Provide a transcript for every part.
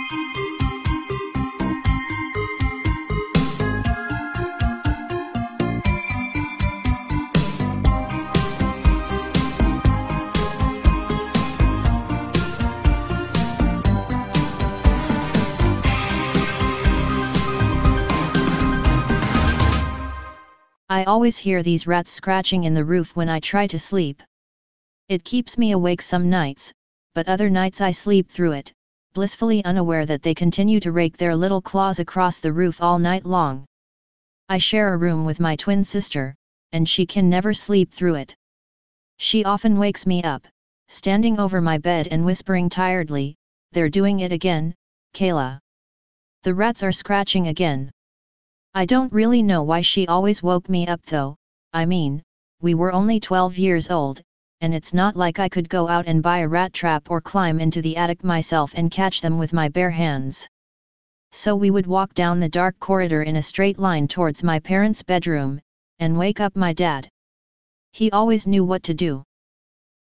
I always hear these rats scratching in the roof when I try to sleep. It keeps me awake some nights, but other nights I sleep through it, blissfully unaware that they continue to rake their little claws across the roof all night long. I share a room with my twin sister, and she can never sleep through it. She often wakes me up, standing over my bed and whispering tiredly, "They're doing it again, Kayla. The rats are scratching again." I don't really know why she always woke me up though. I mean, we were only 12 years old, and it's not like I could go out and buy a rat trap or climb into the attic myself and catch them with my bare hands. So we would walk down the dark corridor in a straight line towards my parents' bedroom, and wake up my dad. He always knew what to do.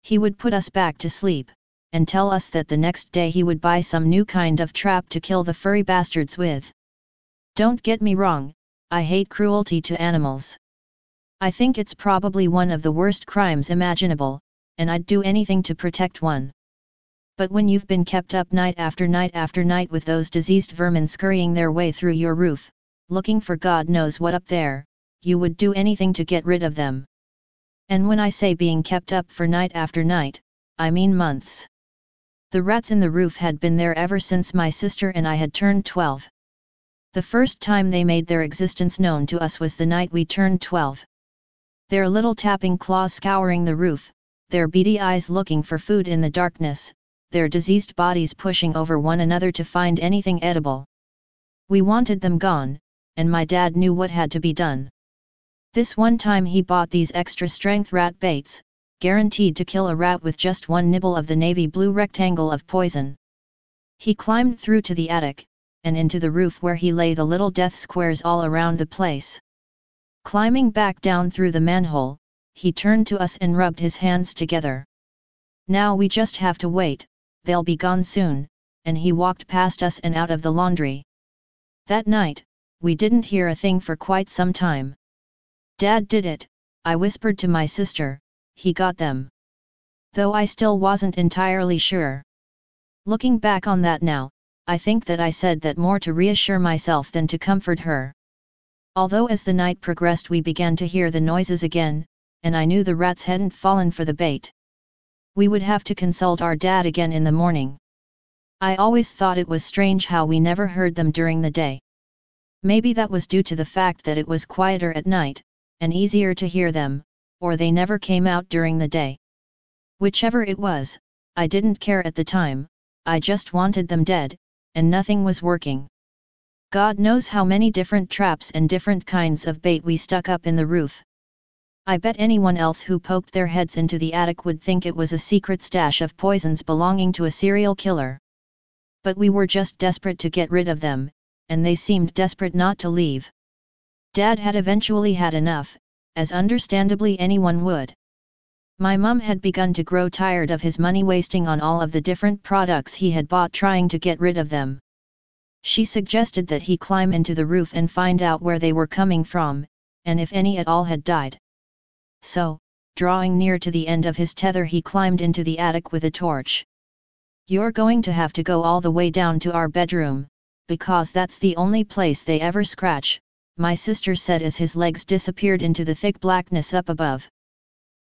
He would put us back to sleep, and tell us that the next day he would buy some new kind of trap to kill the furry bastards with. Don't get me wrong, I hate cruelty to animals. I think it's probably one of the worst crimes imaginable, and I'd do anything to protect one. But when you've been kept up night after night after night with those diseased vermin scurrying their way through your roof, looking for God knows what up there, you would do anything to get rid of them. And when I say being kept up for night after night, I mean months. The rats in the roof had been there ever since my sister and I had turned 12. The first time they made their existence known to us was the night we turned 12. Their little tapping claws scouring the roof, their beady eyes looking for food in the darkness, their diseased bodies pushing over one another to find anything edible. We wanted them gone, and my dad knew what had to be done. This one time he bought these extra strength rat baits, guaranteed to kill a rat with just one nibble of the navy blue rectangle of poison. He climbed through to the attic, and into the roof where he lay the little death squares all around the place. Climbing back down through the manhole, he turned to us and rubbed his hands together. "Now we just have to wait, they'll be gone soon," and he walked past us and out of the laundry. That night, we didn't hear a thing for quite some time. "Dad did it," I whispered to my sister, "he got them." Though I still wasn't entirely sure. Looking back on that now, I think that I said that more to reassure myself than to comfort her. Although as the night progressed we began to hear the noises again, and I knew the rats hadn't fallen for the bait. We would have to consult our dad again in the morning. I always thought it was strange how we never heard them during the day. Maybe that was due to the fact that it was quieter at night, and easier to hear them, or they never came out during the day. Whichever it was, I didn't care at the time, I just wanted them dead, and nothing was working. God knows how many different traps and different kinds of bait we stuck up in the roof. I bet anyone else who poked their heads into the attic would think it was a secret stash of poisons belonging to a serial killer. But we were just desperate to get rid of them, and they seemed desperate not to leave. Dad had eventually had enough, as understandably anyone would. My mum had begun to grow tired of his money wasting on all of the different products he had bought trying to get rid of them. She suggested that he climb into the roof and find out where they were coming from, and if any at all had died. So, drawing near to the end of his tether, he climbed into the attic with a torch. "You're going to have to go all the way down to our bedroom, because that's the only place they ever scratch," my sister said as his legs disappeared into the thick blackness up above.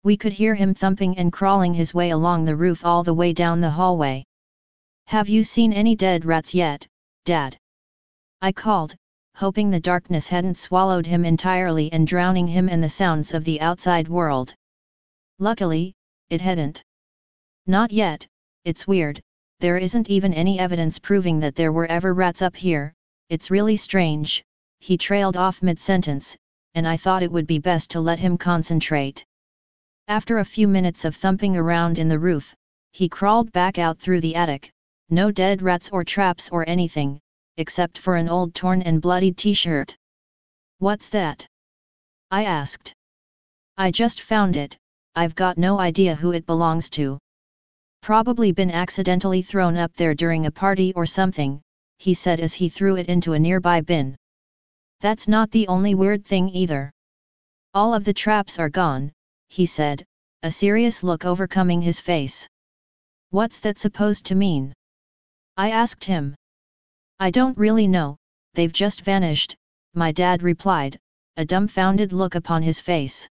We could hear him thumping and crawling his way along the roof all the way down the hallway. "Have you seen any dead rats yet, Dad?" I called, hoping the darkness hadn't swallowed him entirely and drowning him in the sounds of the outside world. Luckily, it hadn't. "Not yet, it's weird, there isn't even any evidence proving that there were ever rats up here, it's really strange," he trailed off mid-sentence, and I thought it would be best to let him concentrate. After a few minutes of thumping around in the roof, he crawled back out through the attic, no dead rats or traps or anything, except for an old torn and bloodied t-shirt. "What's that?" I asked. "I just found it, I've got no idea who it belongs to. Probably been accidentally thrown up there during a party or something," he said as he threw it into a nearby bin. That's not the only weird thing either. All of the traps are gone, he said, a serious look overcoming his face. What's that supposed to mean? I asked him. I don't really know, they've just vanished, my dad replied, a dumbfounded look upon his face.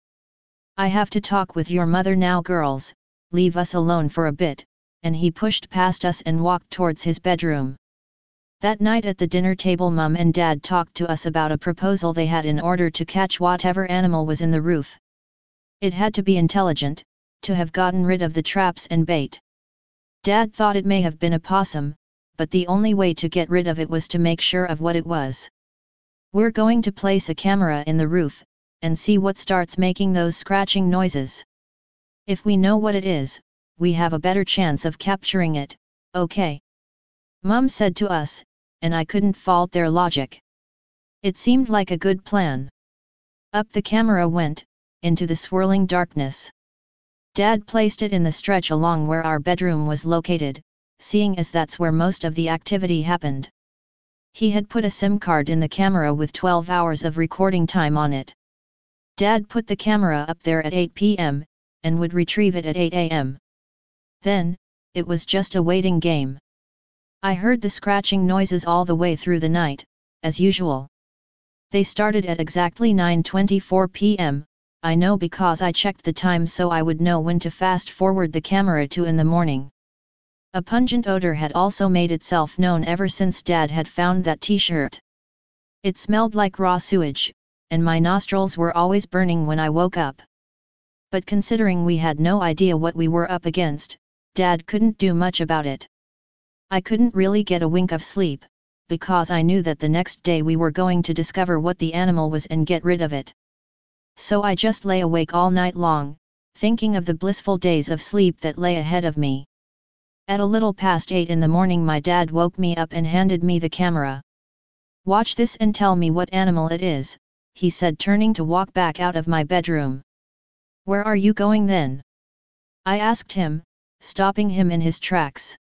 I have to talk with your mother now, girls, leave us alone for a bit, and he pushed past us and walked towards his bedroom. That night at the dinner table, Mum and Dad talked to us about a proposal they had in order to catch whatever animal was in the roof. It had to be intelligent, to have gotten rid of the traps and bait. Dad thought it may have been a possum, but the only way to get rid of it was to make sure of what it was. We're going to place a camera in the roof, and see what starts making those scratching noises. If we know what it is, we have a better chance of capturing it, okay? Mum said to us, and I couldn't fault their logic. It seemed like a good plan. Up the camera went, into the swirling darkness. Dad placed it in the stretch along where our bedroom was located, seeing as that's where most of the activity happened. He had put a SIM card in the camera with 12 hours of recording time on it. Dad put the camera up there at 8 p.m., and would retrieve it at 8 a.m. Then, it was just a waiting game. I heard the scratching noises all the way through the night, as usual. They started at exactly 9:24 p.m., I know because I checked the time so I would know when to fast forward the camera to in the morning. A pungent odor had also made itself known ever since Dad had found that t-shirt. It smelled like raw sewage, and my nostrils were always burning when I woke up. But considering we had no idea what we were up against, Dad couldn't do much about it. I couldn't really get a wink of sleep, because I knew that the next day we were going to discover what the animal was and get rid of it. So I just lay awake all night long, thinking of the blissful days of sleep that lay ahead of me. At a little past 8 in the morning, my dad woke me up and handed me the camera. "Watch this and tell me what animal it is," he said, turning to walk back out of my bedroom. "Where are you going then?" I asked him, stopping him in his tracks.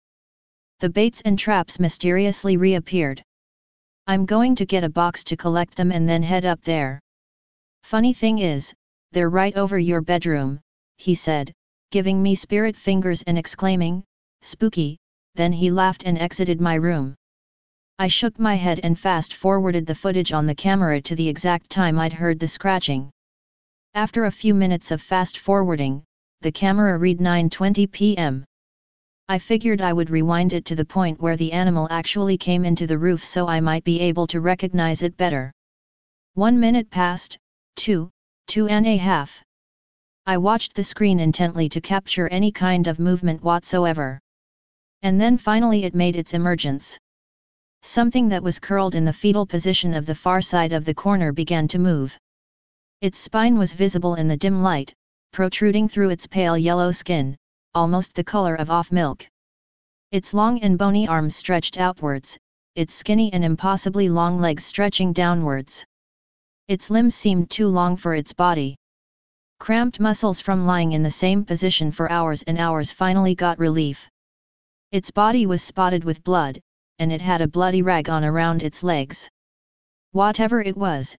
The baits and traps mysteriously reappeared. "I'm going to get a box to collect them and then head up there. Funny thing is, they're right over your bedroom," he said, giving me spirit fingers and exclaiming, "Spooky," then he laughed and exited my room. I shook my head and fast-forwarded the footage on the camera to the exact time I'd heard the scratching. After a few minutes of fast-forwarding, the camera read 9:20 p.m. I figured I would rewind it to the point where the animal actually came into the roof so I might be able to recognize it better. 1 minute passed, 2 and a half. I watched the screen intently to capture any kind of movement whatsoever. And then finally it made its emergence. Something that was curled in the fetal position of the far side of the corner began to move. Its spine was visible in the dim light, protruding through its pale yellow skin, almost the color of off milk. Its long and bony arms stretched outwards, its skinny and impossibly long legs stretching downwards. Its limbs seemed too long for its body. Cramped muscles from lying in the same position for hours and hours finally got relief. Its body was spotted with blood, and it had a bloody rag on around its legs. Whatever it was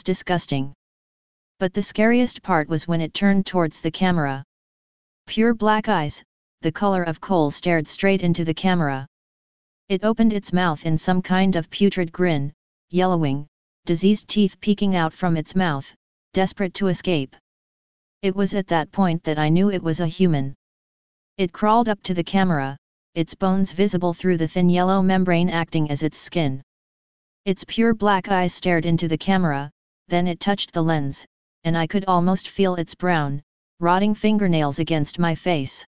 disgusting. But the scariest part was when it turned towards the camera. Pure black eyes, the color of coal, stared straight into the camera. It opened its mouth in some kind of putrid grin, yellowing, diseased teeth peeking out from its mouth, desperate to escape. It was at that point that I knew it was a human. It crawled up to the camera, its bones visible through the thin yellow membrane acting as its skin. Its pure black eyes stared into the camera, then it touched the lens, and I could almost feel its brown, rotting fingernails against my face.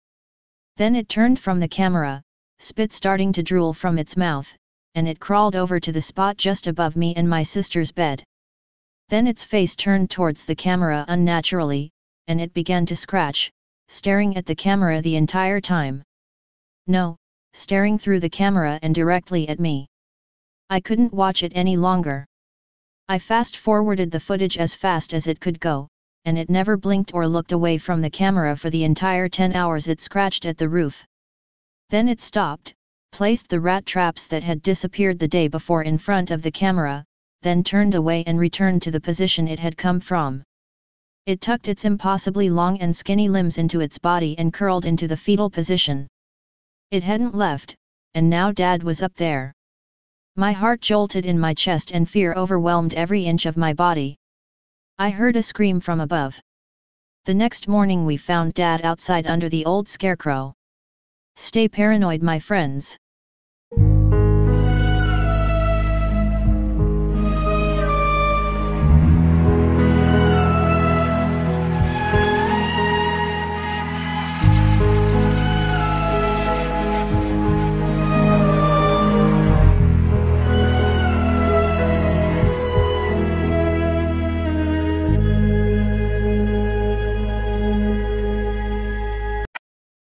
Then it turned from the camera, spit starting to drool from its mouth, and it crawled over to the spot just above me and my sister's bed. Then its face turned towards the camera unnaturally, and it began to scratch, staring at the camera the entire time. No, staring through the camera and directly at me. I couldn't watch it any longer. I fast-forwarded the footage as fast as it could go, and it never blinked or looked away from the camera for the entire 10 hours it scratched at the roof. Then it stopped, placed the rat traps that had disappeared the day before in front of the camera, then turned away and returned to the position it had come from. It tucked its impossibly long and skinny limbs into its body and curled into the fetal position. It hadn't left, and now Dad was up there. My heart jolted in my chest and fear overwhelmed every inch of my body. I heard a scream from above. The next morning we found Dad outside under the old scarecrow. Stay paranoid, my friends.